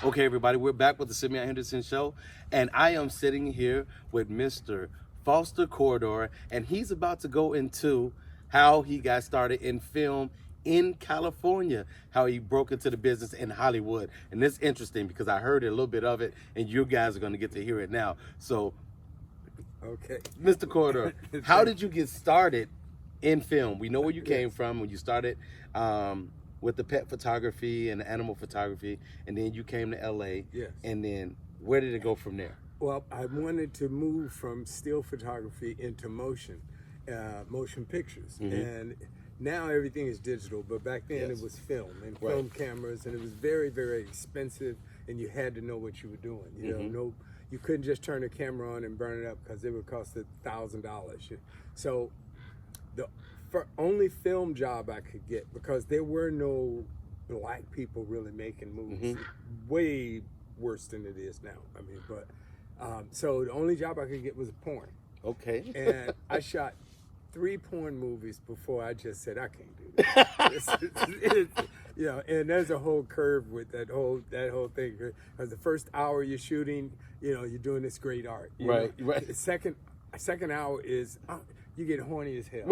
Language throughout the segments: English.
Okay, everybody, we're back with the Simeon Henderson Show, and I am sitting here with Mr. Foster Corridor, and he's about to go into how he got started in film in California, how he broke into the business in Hollywood. And it's interesting because I heard a little bit of it, and you guys are going to get to hear it now. So, Okay. Mr. Corridor, how did you get started in film? We know where you came from when you started with the pet photography and the animal photography, and then you came to LA. Yes. And then where did it go from there? Well, I wanted to move from still photography into motion pictures. And now everything is digital, but back then it was film and film cameras, and it was very, very expensive, and you had to know what you were doing. You know, you couldn't just turn the camera on and burn it up because it would cost $1,000. So the only film job I could get, because there were no black people really making movies, way worse than it is now. I mean, but so the only job I could get was porn. Okay. And I shot 3 porn movies before I just said I can't do this. You know, and there's a whole curve with that whole thing. Because the first hour you're shooting, you know, you're doing this great art. Right. The second hour is you get horny as hell.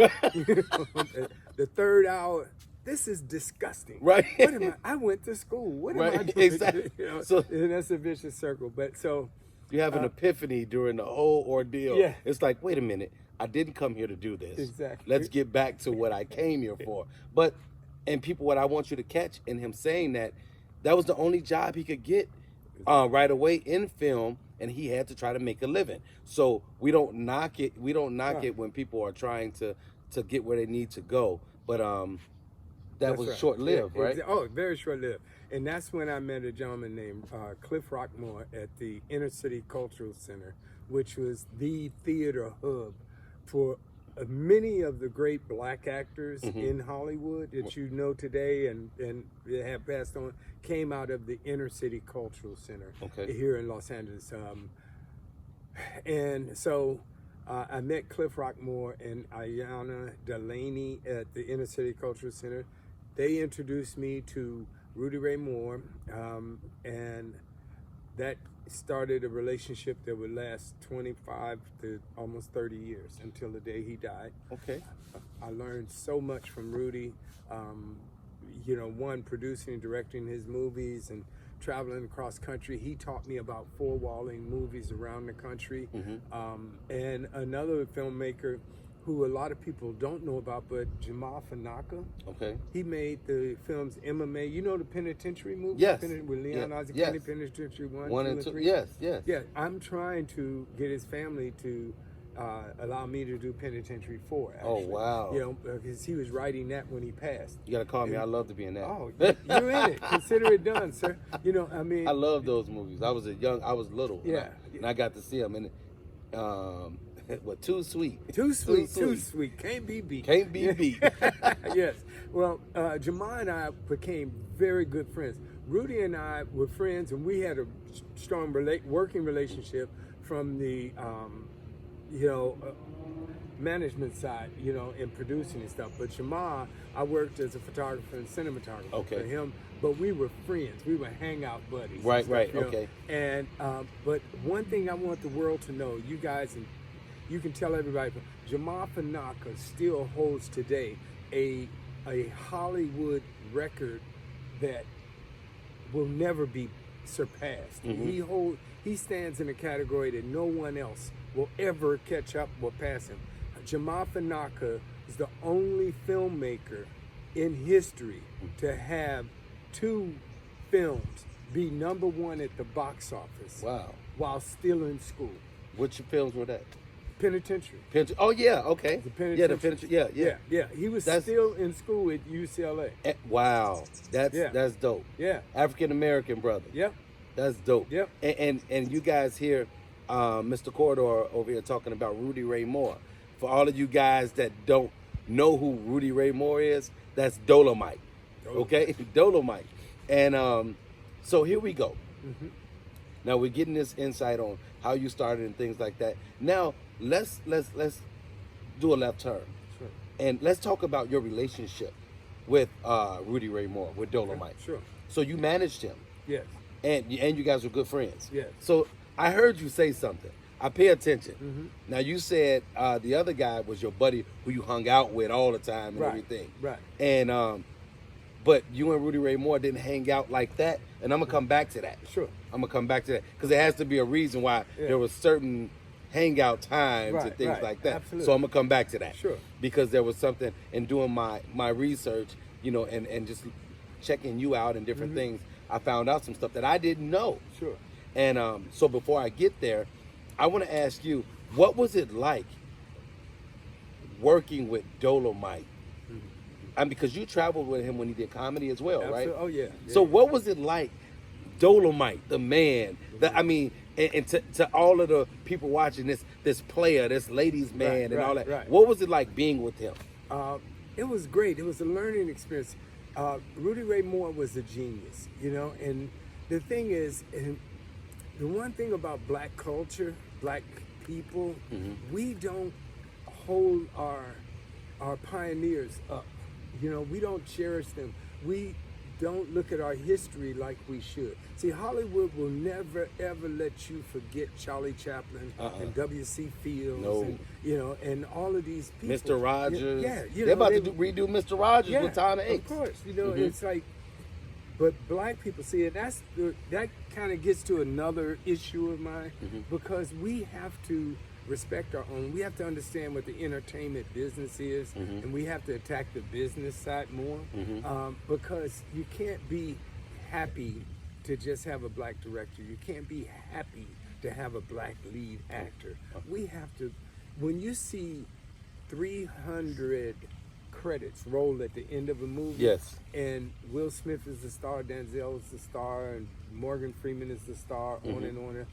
The third hour, this is disgusting. Right. What am I went to school. What am I doing? Exactly. You know, So and that's a vicious circle. But so you have an epiphany during the whole ordeal. Yeah. It's like, wait a minute, I didn't come here to do this. Exactly. Let's get back to what I came here for. But, and people, what I want you to catch in him saying that was the only job he could get right away in film, and he had to try to make a living. So we don't knock it. We don't knock it when people are trying to get where they need to go. But that was short-lived, right? Oh, very short-lived. And that's when I met a gentleman named Cliff Rockmore at the Inner City Cultural Center, which was the theater hub for many of the great black actors in Hollywood that you know today and have passed on, came out of the Inner City Cultural Center here in Los Angeles. And so I met Cliff Rockmore and Ayanna Delaney at the Inner City Cultural Center. They introduced me to Rudy Ray Moore, and that started a relationship that would last 25 to almost 30 years until the day he died. Okay. I learned so much from Rudy, you know, one, producing and directing his movies and traveling across country. He taught me about four-walling movies around the country. And another filmmaker who a lot of people don't know about, but Jamal Fanaka. Okay. He made the films MMA. You know the Penitentiary movie? Yes. With Leon Ozzie County Penitentiary 1, 2, and 3? Yes. Yeah, I'm trying to get his family to allow me to do Penitentiary 4, actually. Oh, wow. You know, because he was writing that when he passed. You got to call me. I'd love to be in that. Oh, you're in it. Consider it done, sir. You know, I mean. I love those movies. I was little. Yeah. And I got to see them. And what, Too Sweet. Too sweet. Can't be beat. Can't be beat. Yes. Well, Jamal and I became very good friends. Rudy and I were friends, and we had a strong working relationship from the, management side, you know, in producing and stuff. But Jamal, I worked as a photographer and cinematographer for him, but we were friends. We were hangout buddies. Right, stuff, you know? okay. And, but one thing I want the world to know, you guys, and you can tell everybody, Jamal Fanaka still holds today a Hollywood record that will never be surpassed. He stands in a category that no one else will ever catch up or pass him. Jamal Fanaka is the only filmmaker in history to have 2 films be #1 at the box office. Wow. While still in school. Which films were that? Penitentiary. Oh, yeah, okay. The Penitentiary. Yeah, the Penitentiary. Yeah. He was still in school at UCLA. Wow. That's dope. Yeah. African-American brother. Yep. That's dope. Yep. And you guys hear Mr. Corridor over here talking about Rudy Ray Moore. For all of you guys that don't know who Rudy Ray Moore is, that's Dolomite. Okay? Dolomite. And so here we go. Now we're getting this insight on how you started and things like that. Now let's do a left turn. Sure. And let's talk about your relationship with Rudy Ray Moore, with Dolomite. Sure. So you managed him. Yes. and you guys were good friends. Yes. So I heard you say something. I pay attention. Mm-hmm. Now you said the other guy was your buddy who you hung out with all the time and Right. everything. Right. And but you and Rudy Ray Moore didn't hang out like that, and I'm gonna come back to that. Sure. I'm gonna come back to that because there has to be a reason why there was certain hangout times and things like that. Absolutely. So I'm gonna come back to that. Sure. Because there was something in doing my research, you know, and just checking you out and different things. I found out some stuff that I didn't know. Sure. And so before I get there, I want to ask you, what was it like working with Dolomite? And because you traveled with him when he did comedy as well, right? Oh yeah. So what was it like, Dolomite, the man? I mean, and to all of the people watching this player, this ladies' man, and all that. Right. What was it like being with him? It was great. It was a learning experience. Rudy Ray Moore was a genius, you know. And the thing is, and the one thing about black culture, black people, we don't hold our pioneers up. You know, we don't cherish them. We don't look at our history like we should. See, Hollywood will never ever let you forget Charlie Chaplin and W.C. Fields, and, you know, and all of these people. Mr. Rogers. Yeah, you they're know, about to redo Mr. Rogers with Tom Hanks. Of course, you know, it's like, but black people see it. That kind of gets to another issue of mine because we have to respect our own. We have to understand what the entertainment business is, and we have to attack the business side more because you can't be happy to just have a black director. You can't be happy to have a black lead actor. We have to, when you see 300 credits roll at the end of a movie, and Will Smith is the star, Denzel is the star, and Morgan Freeman is the star, on and on,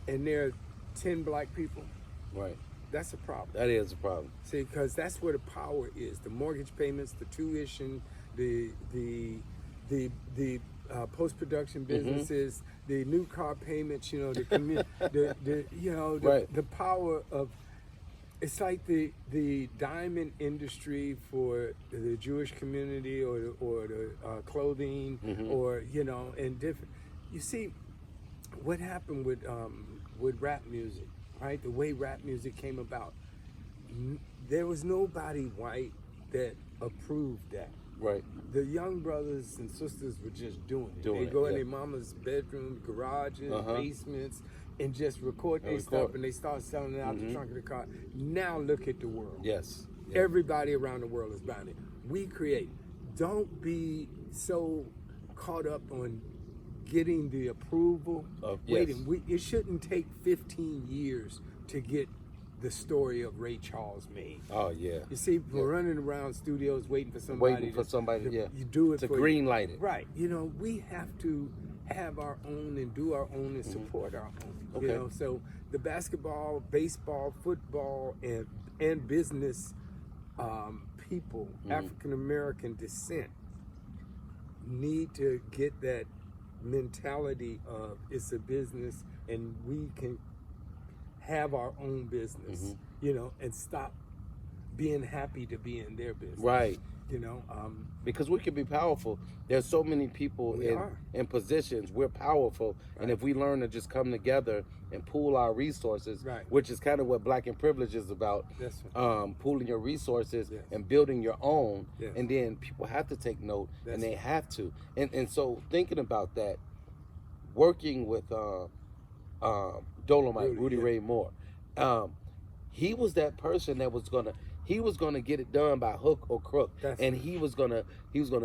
and there are 10 black people. Right. That's a problem. That is a problem. See, because that's where the power is. The mortgage payments, the tuition, the post-production businesses, the new car payments, you know, the power of, it's like the diamond industry for the Jewish community or the clothing or, you know, and different. You see, what happened with rap music, right? The way rap music came about, there was nobody white that approved that. Right. The young brothers and sisters were just doing it. They go in their mama's bedroom, garages, basements, and just record their stuff, and they start selling it out the trunk of the car. Now look at the world. Yes. Everybody around the world is buying it. We create. Don't be so caught up on getting the approval. Waiting. It shouldn't take 15 years to get the story of Ray Charles made. Oh yeah. You see, we're running around studios waiting for somebody. You do it to for green light it. Right. You know, we have to have our own and do our own and support our own. You know, so the basketball, baseball, football, and business people, African American descent, need to get that mentality of it's a business and we can have our own business, you know, and stop being happy to be in their business. Right. You know, because we can be powerful. There's so many people in positions. We're powerful, and if we learn to just come together and pool our resources, which is kind of what Black and Privilege is about, pooling your resources and building your own, and then people have to take note, and they have to. And so thinking about that, working with Dolomite, Rudy Ray Moore, he was that person that was gonna get it done by hook or crook, and he was gonna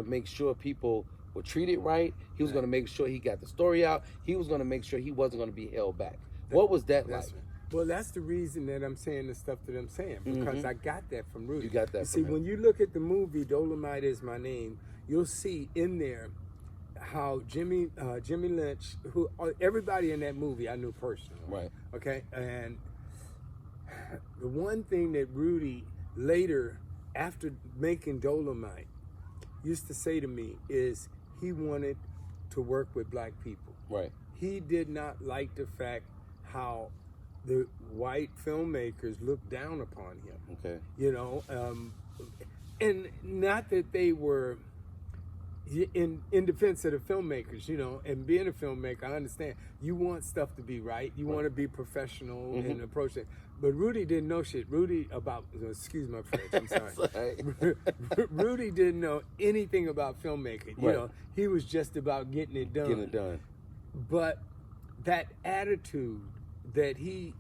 make sure people were treated right. He was gonna make sure he got the story out. He was gonna make sure he wasn't gonna be held back. What was that like? Well, that's the reason that I'm saying the stuff that I'm saying, because I got that from Rudy. You got that. See, when you look at the movie Dolomite Is My Name, you'll see in there how Jimmy Lynch, who everybody in that movie I knew personally. Right. Okay, and the one thing that Rudy later, after making Dolomite, used to say to me is he wanted to work with black people. Right. He did not like the fact how the white filmmakers looked down upon him. Okay. You know, and not that they were in defense of the filmmakers, and being a filmmaker, I understand you want stuff to be right. You want to be professional and approach it. But Rudy didn't know shit. Excuse my French, I'm sorry. Rudy didn't know anything about filmmaking. He was just about getting it done. Getting it done. But that attitude that he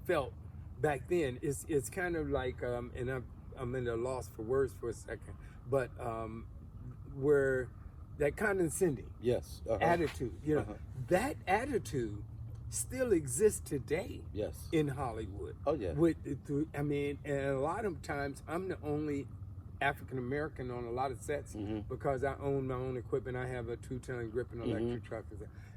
felt back then is kind of like, and I'm in a loss for words for a second, but where that condescending attitude, that attitude still exists today. Yes. In Hollywood. Oh yeah. And a lot of times I'm the only African American on a lot of sets because I own my own equipment. I have a 2-ton gripping electric truck,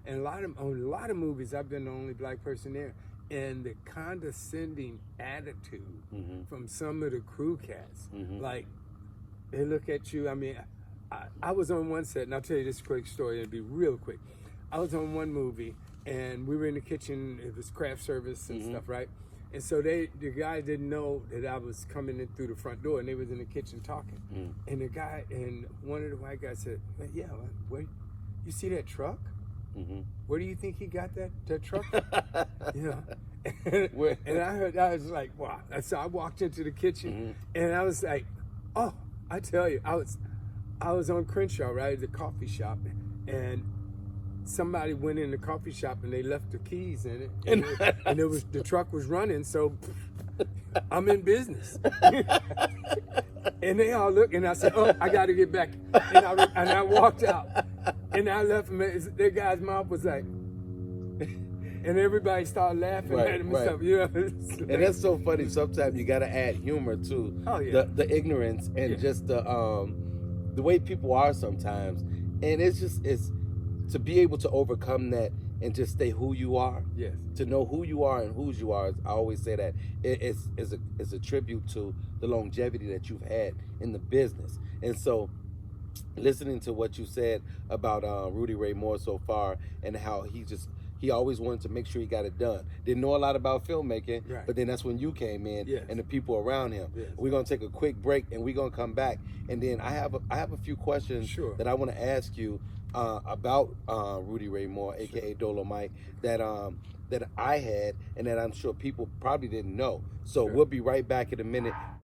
and on a lot of movies I've been the only black person there. And the condescending attitude from some of the crew cats, like they look at you. I mean, I was on one set, and I'll tell you this quick story. It'll be real quick. I was on one movie, and we were in the kitchen. It was craft service and stuff, right? And so the guy didn't know that I was coming in through the front door, and they was in the kitchen talking. And one of the white guys said, "Yeah, wait, you see that truck? Where do you think he got that truck from?" And I was like, wow. So I walked into the kitchen, and I was like, oh, I tell you, I was on Crenshaw, right, at the coffee shop, and somebody went in the coffee shop and they left the keys in it, and the truck was running, so I'm in business. And they all looked, and I said, "Oh, I got to get back." And I walked out, and I left him. That guy's mouth was like, and everybody started laughing at him and stuff. And that's so funny. Sometimes you got to add humor to the ignorance and just the way people are sometimes. And it's to be able to overcome that and just stay who you are. Yes. To know who you are and whose you are. I always say that it's a tribute to the longevity that you've had in the business. And so, listening to what you said about Rudy Ray Moore so far, and how he always wanted to make sure he got it done. Didn't know a lot about filmmaking, but then that's when you came in and the people around him. Yes. We're gonna take a quick break and we're gonna come back. And then I have a few questions that I want to ask you about Rudy Ray Moore, aka Dolomite, that I had and that I'm sure people probably didn't know. So we'll be right back in a minute.